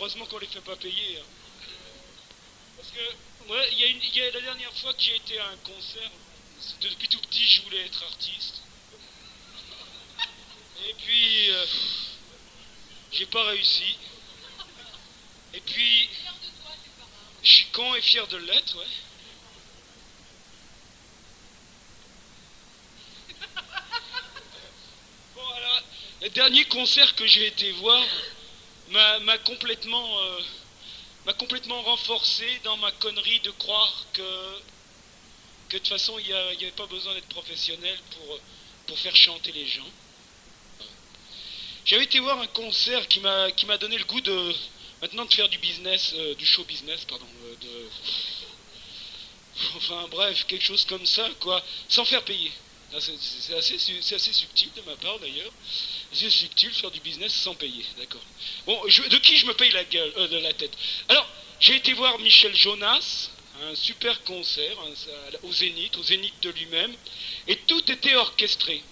heureusement qu'on les fait pas payer. Hein. Parce que, ouais, il y a la dernière fois que j'ai été à un concert, depuis tout petit, je voulais être artiste. Et puis, j'ai pas réussi. Et puis, je suis con et fier de l'être, ouais. Bon, alors, le dernier concert que j'ai été voir m'a complètement renforcé dans ma connerie de croire que de toute façon, il n'y avait pas besoin d'être professionnel pour faire chanter les gens. J'avais été voir un concert qui m'a donné le goût maintenant de faire du business, du show business, pardon, enfin bref, quelque chose comme ça, quoi, sans faire payer. C'est assez subtil de ma part d'ailleurs. C'est subtil faire du business sans payer, d'accord. Bon, de qui je me paye la gueule, de la tête. Alors, j'ai été voir Michel Jonas, un super concert au Zénith de lui-même, et tout était orchestré.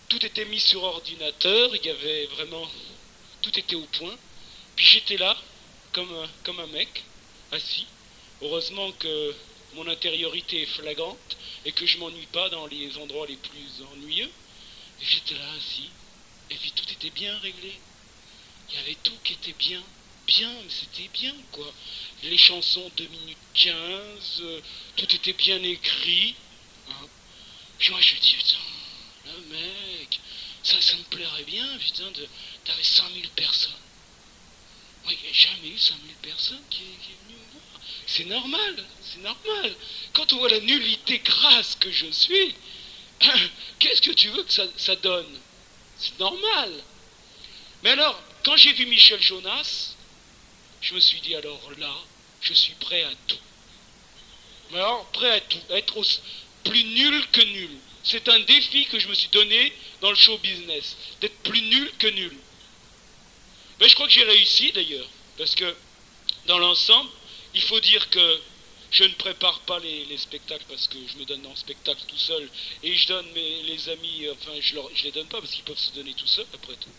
Tout était mis sur ordinateur, il y avait vraiment... Tout était au point. Puis j'étais là, comme un mec, assis. Heureusement que mon intériorité est flagrante et que je m'ennuie pas dans les endroits les plus ennuyeux. Et j'étais là assis. Et puis tout était bien réglé. Il y avait tout qui était bien, mais c'était bien, quoi. Les chansons 2 minutes 15, tout était bien écrit. Hein. Puis moi je dis, putain, le mec, ça me plairait bien, putain, t'avais 100 000 personnes. Moi, il n'y a jamais eu 100 000 personnes qui est venue me voir. C'est normal. Quand on voit la nullité crasse que je suis, qu'est-ce que tu veux que ça donne? C'est normal. Mais alors, quand j'ai vu Michel Jonas, je me suis dit, alors là, je suis prêt à tout. Mais alors, prêt à tout, à être plus nul que nul. C'est un défi que je me suis donné dans le show business, d'être plus nul que nul. Mais je crois que j'ai réussi d'ailleurs, parce que dans l'ensemble, il faut dire que je ne prépare pas les spectacles parce que je me donne en spectacle tout seul, et je donne les amis, enfin je les donne pas parce qu'ils peuvent se donner tout seuls après tout.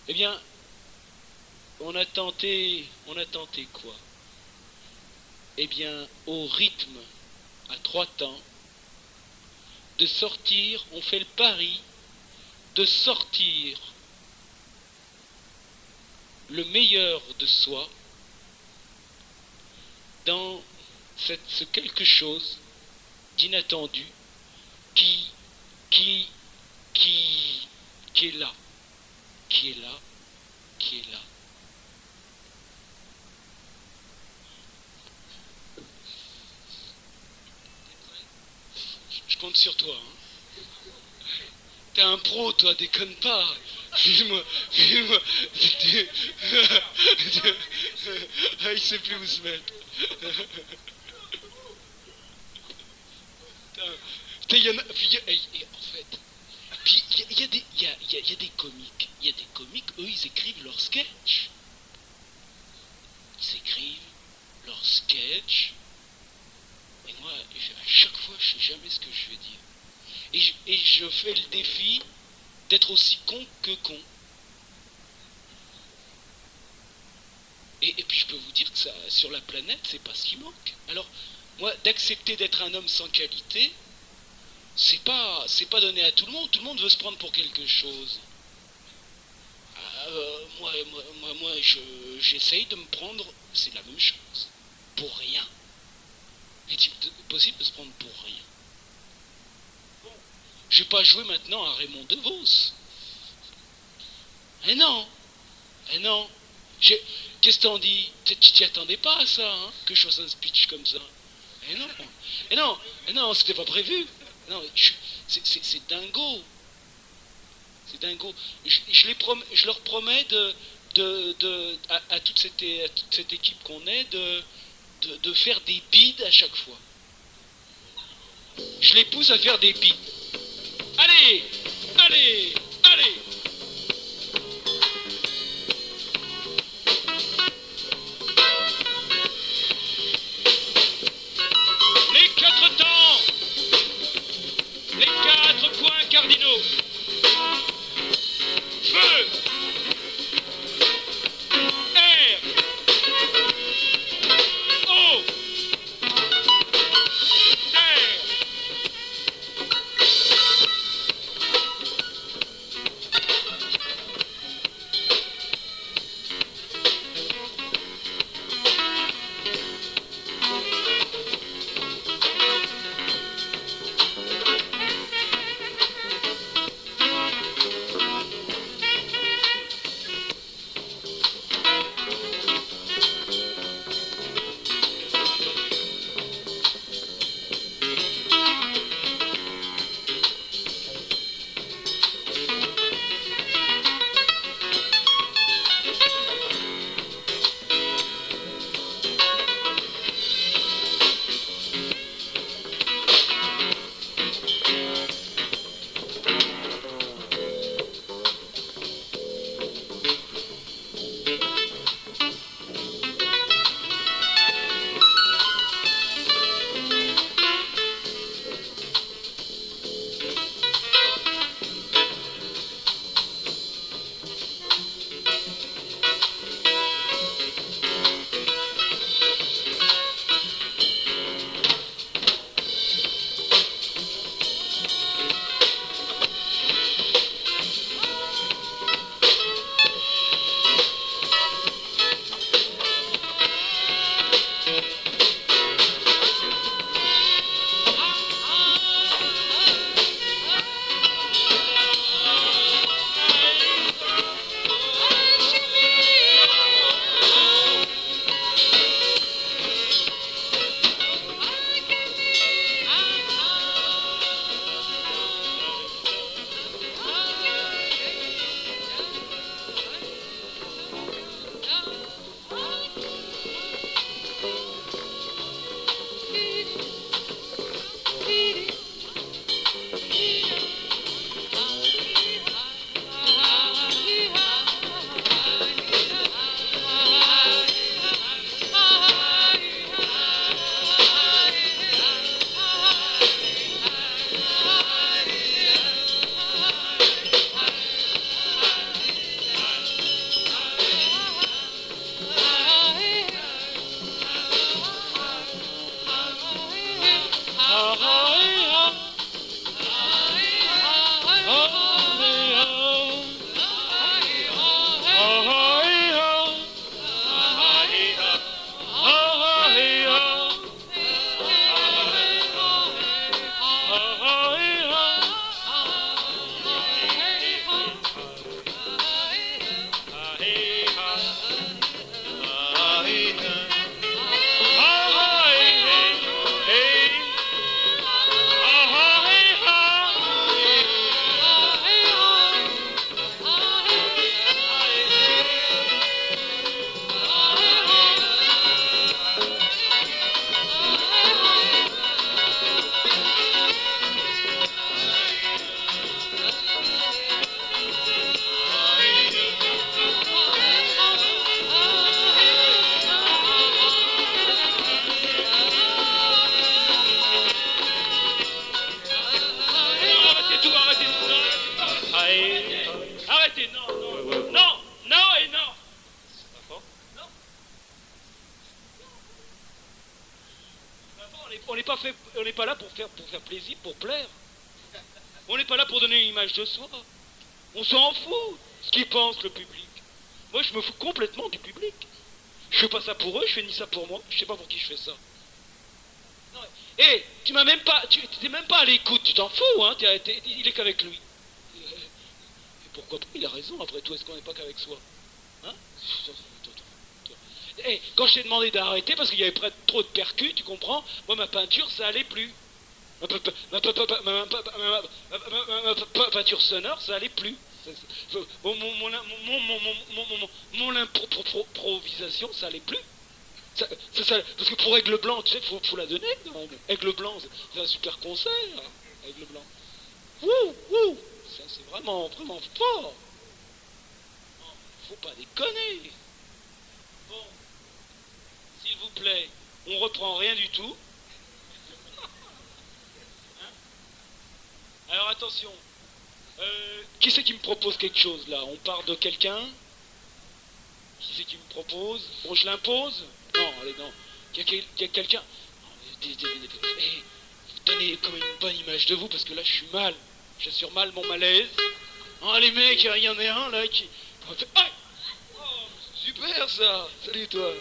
Eh bien, on a tenté quoi? Eh bien, au rythme, à 3 temps, de sortir, on fait le pari de sortir le meilleur de soi dans ce quelque chose d'inattendu qui est là, qui est là. Je compte sur toi, hein. T'es un pro, toi, déconne pas. File-moi. Ah, il sait plus où se mettre. Putain, il y en a... en fait... Puis, il y a des comiques. Il y a des comiques, eux, ils écrivent leurs sketchs. Ils écrivent leurs sketchs. Et moi, à chaque fois, je sais jamais ce que je vais dire. Et je fais le défi d'être aussi con que con. Et puis je peux vous dire que ça, sur la planète, c'est pas ce qui manque. Alors, moi, d'accepter d'être un homme sans qualité, c'est pas donné à tout le monde. Tout le monde veut se prendre pour quelque chose. Moi, j'essaye de me prendre, c'est la même chose, pour rien. Est-il possible de se prendre pour rien? Je vais pas jouer maintenant à Raymond DeVos. Eh non. Qu'est-ce que t'en dis? Tu t'y attendais pas à ça, hein, que je fasse un speech comme ça? Eh non, c'était pas prévu. Non, c'est dingo. C'est dingo. Je leur promets à toute cette équipe qu'on est de faire des bides à chaque fois. Je les pousse à faire des bides. Allez. Les 4 temps. Les 4 points cardinaux. Feu. on n'est pas là pour faire plaisir, pour plaire. On n'est pas là pour donner une image de soi. On s'en fout ce qu'ils pense le public. Moi, je me fous complètement du public. Je fais pas ça pour eux, je fais ni ça pour moi. Je sais pas pour qui je fais ça. Et tu m'as même pas, tu t'es même pas à l'écoute, tu t'en fous, hein. Il est qu'avec lui. Et pourquoi pas? Il a raison. Après tout, est-ce qu'on n'est pas qu'avec soi, hein? Et quand je t'ai demandé d'arrêter parce qu'il y avait trop de percus, tu comprends? Moi, ma peinture, ça allait plus. Ma peinture sonore, ça allait plus. Mon improvisation, ça allait plus. Parce que pour Aigle Blanc, tu sais, faut la donner quand même. Aigle Blanc, c'est un super concert. Aigle Blanc. Wouh. Ça, c'est vraiment fort. Faut pas déconner. Bon, s'il vous plaît, on reprend rien du tout. Hein? Alors attention. Qui c'est qui me propose quelque chose là? On part de quelqu'un? Qui c'est qui me propose? Bon, je l'impose? Non, allez, non. Il y a quelqu'un. Donnez comme une bonne image de vous parce que là je suis mal. J'assure mal mon malaise. Oh les mecs, il y en a un là qui. Ah, oh, super ça! Salut toi!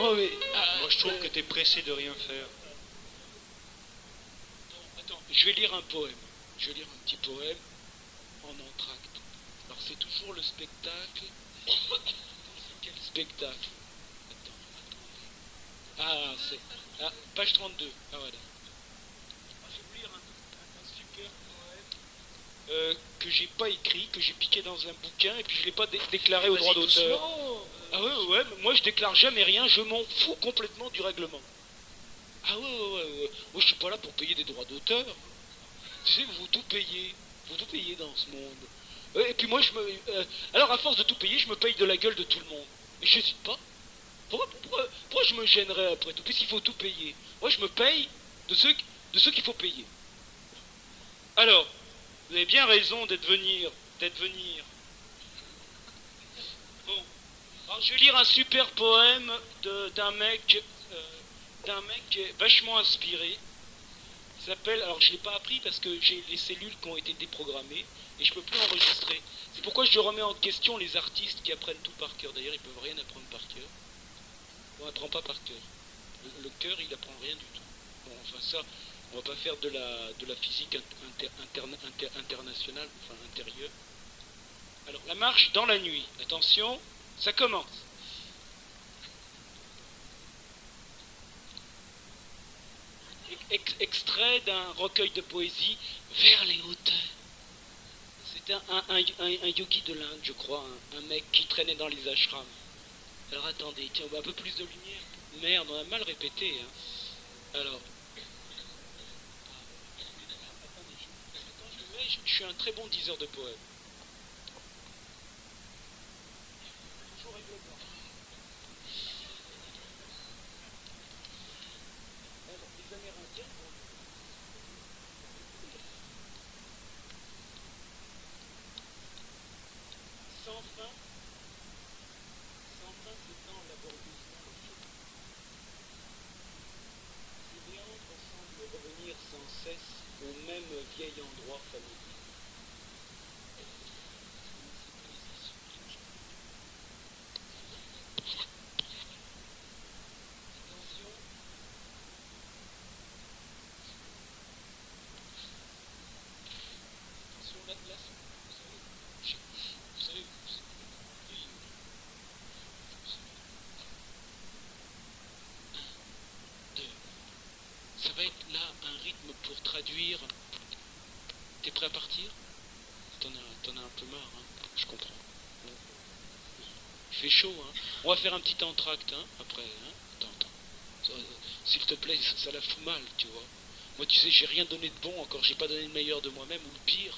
Oh, mais, moi je trouve que t'es pressé de rien faire. Attends, je vais lire un poème. Je vais lire un petit poème en entracte. Alors c'est toujours le spectacle. Quel spectacle? Ah, c'est. Ah, page 32. Ah, voilà. Je vais vous lire un super poème que j'ai pas écrit, que j'ai piqué dans un bouquin et puis je l'ai pas déclaré au droit d'auteur. Ah ouais, moi je déclare jamais rien, je m'en fous complètement du règlement. Ah ouais. Moi je suis pas là pour payer des droits d'auteur. Tu sais, vous tout payez dans ce monde. Et puis moi alors à force de tout payer, je me paye de la gueule de tout le monde. Et j'hésite pas. Pourquoi je me gênerais après tout? Puisqu'il faut tout payer. Moi, je me paye de ceux qu'il faut payer. Alors, vous avez bien raison d'être venir. Bon. Alors, je vais lire un super poème d'un mec vachement inspiré. Il s'appelle, alors je ne l'ai pas appris parce que j'ai les cellules qui ont été déprogrammées et je ne peux plus enregistrer. C'est pourquoi je remets en question les artistes qui apprennent tout par cœur. D'ailleurs, ils ne peuvent rien apprendre par cœur. On n'apprend pas par cœur. Le cœur, il apprend rien du tout. Bon, enfin ça, on va pas faire de la physique internationale, enfin intérieure. Alors, la marche dans la nuit. Attention, ça commence. Extrait d'un recueil de poésie vers les hauteurs. C'était un yogi de l'Inde, je crois, un mec qui traînait dans les ashrams. Alors attendez, tiens, un peu plus de lumière. Merde, on a mal répété, hein. Alors. Attendez, je suis un très bon diseur de poèmes. Toujours avec le blanc. Alors, les Amérindiens. Sans fin. C'est dans laborieusement le feu. Les méandres semblent revenir sans cesse au même vieil endroit familier. Attention. Attention, là, vous savez, ça va être là un rythme pour traduire. T'es prêt à partir? T'en as un peu marre, hein? Je comprends. Bon. Il fait chaud, hein? On va faire un petit entracte, hein? Après, hein? Attends. S'il te plaît, ça la fout mal, tu vois. Moi, tu sais, j'ai rien donné de bon encore. J'ai pas donné le meilleur de moi-même, ou le pire.